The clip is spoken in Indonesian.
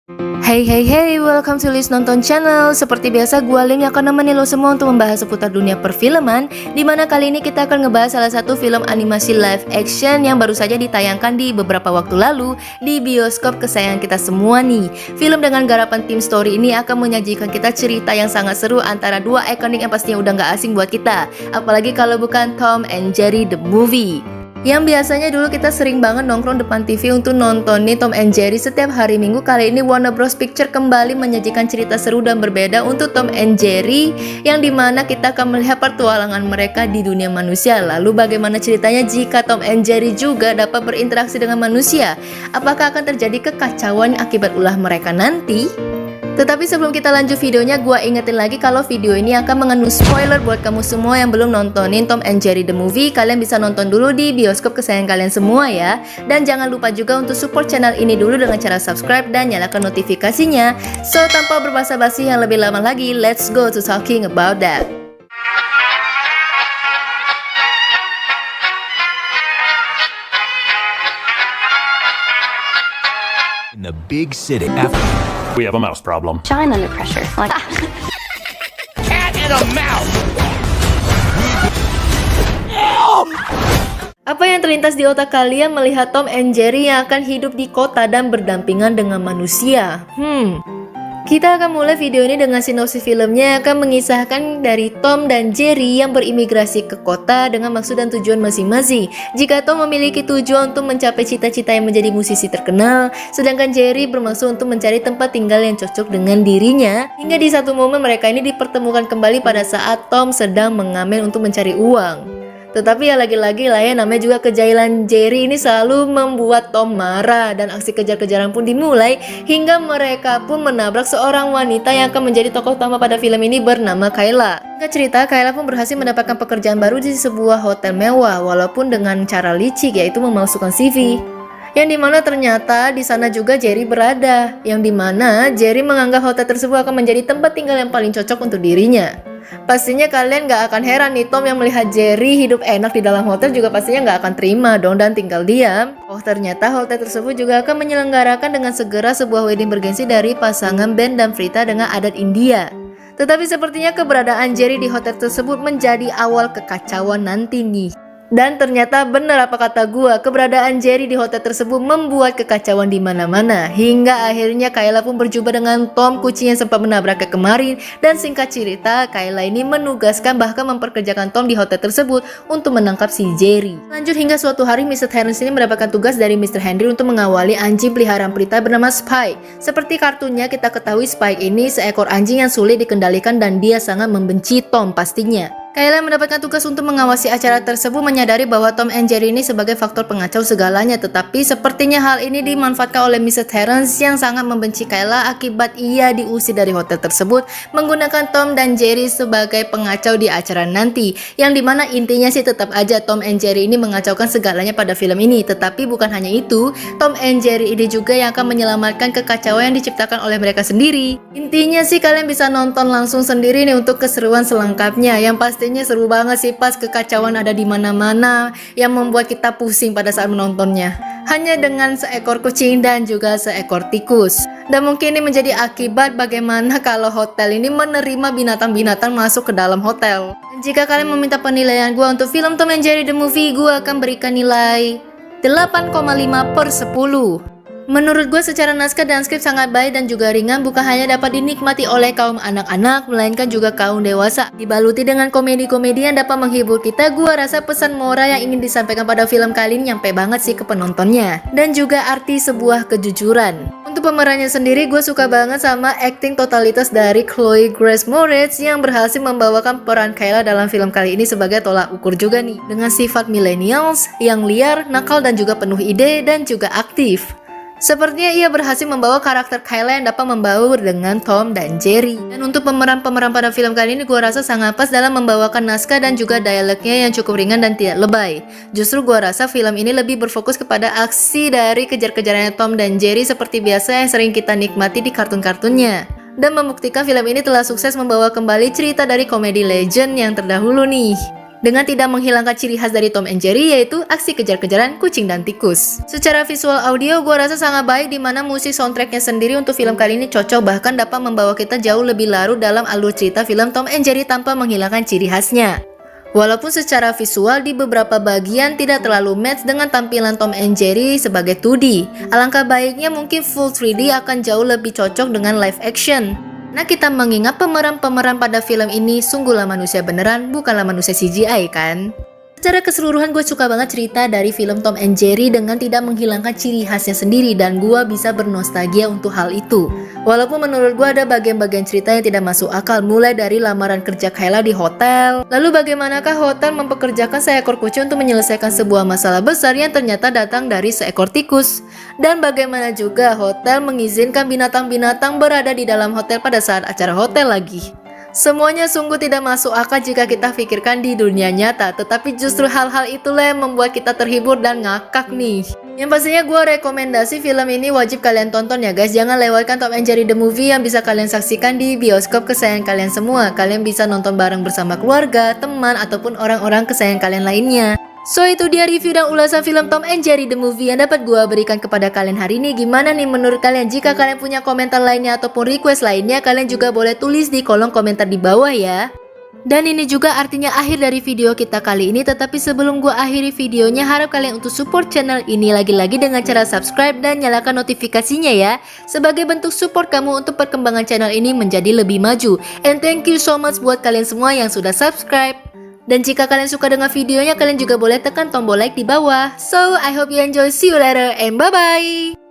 Hey, welcome to List Nonton Channel. Seperti biasa, gua Lim yang akan nemenin lo semua untuk membahas seputar dunia perfilman. Dimana kali ini kita akan ngebahas salah satu film animasi live action yang baru saja ditayangkan di beberapa waktu lalu di bioskop kesayangan kita semua nih. Film dengan garapan tim story ini akan menyajikan kita cerita yang sangat seru antara dua ikonik yang pastinya udah gak asing buat kita. Apalagi kalau bukan Tom and Jerry the Movie. Yang biasanya dulu kita sering banget nongkrong depan TV untuk nonton nih Tom and Jerry setiap hari Minggu. Kali ini Warner Bros Picture kembali menyajikan cerita seru dan berbeda untuk Tom and Jerry, yang dimana kita akan melihat pertualangan mereka di dunia manusia. Lalu bagaimana ceritanya jika Tom and Jerry juga dapat berinteraksi dengan manusia? Apakah akan terjadi kekacauan akibat ulah mereka nanti? Tetapi sebelum kita lanjut videonya, gua ingetin lagi kalau video ini akan mengandung spoiler buat kamu semua yang belum nontonin Tom and Jerry the Movie. Kalian bisa nonton dulu di bioskop kesayangan kalian semua ya. Dan jangan lupa juga untuk support channel ini dulu dengan cara subscribe dan nyalakan notifikasinya. So, tanpa berbasa-basi yang lebih lama lagi, let's go to talking about that. In the big city. We have a mouse problem. Shine under pressure. Like Cat and a mouse! Apa yang terlintas di otak kalian melihat Tom and Jerry yang akan hidup di kota dan berdampingan dengan manusia? Kita akan mulai video ini dengan sinopsis filmnya yang akan mengisahkan dari Tom dan Jerry yang berimigrasi ke kota dengan maksud dan tujuan masing-masing. Jika Tom memiliki tujuan untuk mencapai cita-cita yang menjadi musisi terkenal, sedangkan Jerry bermaksud untuk mencari tempat tinggal yang cocok dengan dirinya. Hingga di satu momen mereka ini dipertemukan kembali pada saat Tom sedang mengamen untuk mencari uang. Tetapi ya lagi-lagi lah ya, namanya juga kejahilan Jerry ini selalu membuat Tom marah dan aksi kejar-kejaran pun dimulai hingga mereka pun menabrak seorang wanita yang akan menjadi tokoh utama pada film ini bernama Kayla. Singkat cerita, Kayla pun berhasil mendapatkan pekerjaan baru di sebuah hotel mewah walaupun dengan cara licik, yaitu memalsukan CV. Yang dimana ternyata di sana juga Jerry berada, yang dimana Jerry menganggap hotel tersebut akan menjadi tempat tinggal yang paling cocok untuk dirinya. Pastinya kalian gak akan heran nih, Tom yang melihat Jerry hidup enak di dalam hotel juga pastinya gak akan terima dong dan tinggal diam. Oh, ternyata hotel tersebut juga akan menyelenggarakan dengan segera sebuah wedding bergensi dari pasangan Ben dan Frita dengan adat India. Tetapi sepertinya keberadaan Jerry di hotel tersebut menjadi awal kekacauan nanti nih. Dan ternyata benar apa kata gua, keberadaan Jerry di hotel tersebut membuat kekacauan di mana-mana. Hingga akhirnya Kayla pun berjumpa dengan Tom, kucing yang sempat menabraknya kemarin. Dan singkat cerita, Kayla ini menugaskan bahkan memperkerjakan Tom di hotel tersebut untuk menangkap si Jerry. Lanjut hingga suatu hari Mr. Harris ini mendapatkan tugas dari Mr. Henry untuk mengawali anjing peliharaan Prita bernama Spike. Seperti kartunnya kita ketahui, Spike ini seekor anjing yang sulit dikendalikan dan dia sangat membenci Tom pastinya. Kayla mendapatkan tugas untuk mengawasi acara tersebut, menyadari bahwa Tom and Jerry ini sebagai faktor pengacau segalanya. Tetapi sepertinya hal ini dimanfaatkan oleh Mr. Terrence yang sangat membenci Kayla akibat ia diusir dari hotel tersebut, menggunakan Tom dan Jerry sebagai pengacau di acara nanti. Yang dimana intinya sih tetap aja Tom and Jerry ini mengacaukan segalanya pada film ini. Tetapi bukan hanya itu, Tom and Jerry ini juga yang akan menyelamatkan kekacauan yang diciptakan oleh mereka sendiri. Intinya sih kalian bisa nonton langsung sendiri nih untuk keseruan selengkapnya. Yang pasti seru banget sih, pas kekacauan ada di mana-mana yang membuat kita pusing pada saat menontonnya. Hanya dengan seekor kucing dan juga seekor tikus. Dan mungkin ini menjadi akibat bagaimana kalau hotel ini menerima binatang-binatang masuk ke dalam hotel. Dan jika kalian meminta penilaian gue untuk film Tom and Jerry the Movie, gue akan berikan nilai 8,5/10. Menurut gue secara naskah dan skrip sangat baik dan juga ringan, bukan hanya dapat dinikmati oleh kaum anak-anak, melainkan juga kaum dewasa. Dibaluti dengan komedi-komedi yang dapat menghibur kita, gue rasa pesan moral yang ingin disampaikan pada film kali ini nyampe banget sih ke penontonnya. Dan juga arti sebuah kejujuran. Untuk pemerannya sendiri, gue suka banget sama acting totalitas dari Chloe Grace Moretz yang berhasil membawakan peran Kayla dalam film kali ini sebagai tolak ukur juga nih. Dengan sifat millennials yang liar, nakal dan juga penuh ide dan juga aktif. Sepertinya ia berhasil membawa karakter Kayla yang dapat membaur dengan Tom dan Jerry. Dan untuk pemeran-pemeran pada film kali ini gue rasa sangat pas dalam membawakan naskah dan juga dialognya yang cukup ringan dan tidak lebay. Justru gue rasa film ini lebih berfokus kepada aksi dari kejar-kejarannya Tom dan Jerry seperti biasa yang sering kita nikmati di kartun-kartunnya. Dan membuktikan film ini telah sukses membawa kembali cerita dari komedi legend yang terdahulu nih. dengan tidak menghilangkan ciri khas dari Tom and Jerry, yaitu aksi kejar-kejaran kucing dan tikus. Secara visual audio, gue rasa sangat baik di mana musik soundtracknya sendiri untuk film kali ini cocok, bahkan dapat membawa kita jauh lebih larut dalam alur cerita film Tom and Jerry tanpa menghilangkan ciri khasnya. Walaupun secara visual di beberapa bagian tidak terlalu match dengan tampilan Tom and Jerry sebagai 2D, alangkah baiknya mungkin full 3D akan jauh lebih cocok dengan live action. Nah, kita mengingat pemeran-pemeran pada film ini sungguhlah manusia beneran, bukanlah manusia CGI kan? Secara keseluruhan gue suka banget cerita dari film Tom and Jerry dengan tidak menghilangkan ciri khasnya sendiri dan gue bisa bernostalgia untuk hal itu. Walaupun menurut gue ada bagian-bagian cerita yang tidak masuk akal, mulai dari lamaran kerja Kayla di hotel. Lalu bagaimanakah hotel mempekerjakan seekor kucing untuk menyelesaikan sebuah masalah besar yang ternyata datang dari seekor tikus. Dan bagaimana juga hotel mengizinkan binatang-binatang berada di dalam hotel pada saat acara hotel lagi. Semuanya sungguh tidak masuk akal jika kita pikirkan di dunia nyata, tetapi justru hal-hal itulah yang membuat kita terhibur dan ngakak nih. Yang pastinya gue rekomendasi film ini wajib kalian tonton ya guys. Jangan lewatkan Tom and Jerry the Movie yang bisa kalian saksikan di bioskop kesayangan kalian semua. Kalian bisa nonton bareng bersama keluarga, teman, ataupun orang-orang kesayangan kalian lainnya. So itu dia review dan ulasan film Tom and Jerry the Movie yang dapat gue berikan kepada kalian hari ini. Gimana nih menurut kalian? Jika kalian punya komentar lainnya ataupun request lainnya, kalian juga boleh tulis di kolom komentar di bawah ya. Dan ini juga artinya akhir dari video kita kali ini. Tetapi sebelum gue akhiri videonya, harap kalian untuk support channel ini lagi-lagi dengan cara subscribe dan nyalakan notifikasinya ya, sebagai bentuk support kamu untuk perkembangan channel ini menjadi lebih maju. And thank you so much buat kalian semua yang sudah subscribe. Dan jika kalian suka dengan videonya, kalian juga boleh tekan tombol like di bawah. So, I hope you enjoy. See you later and bye-bye.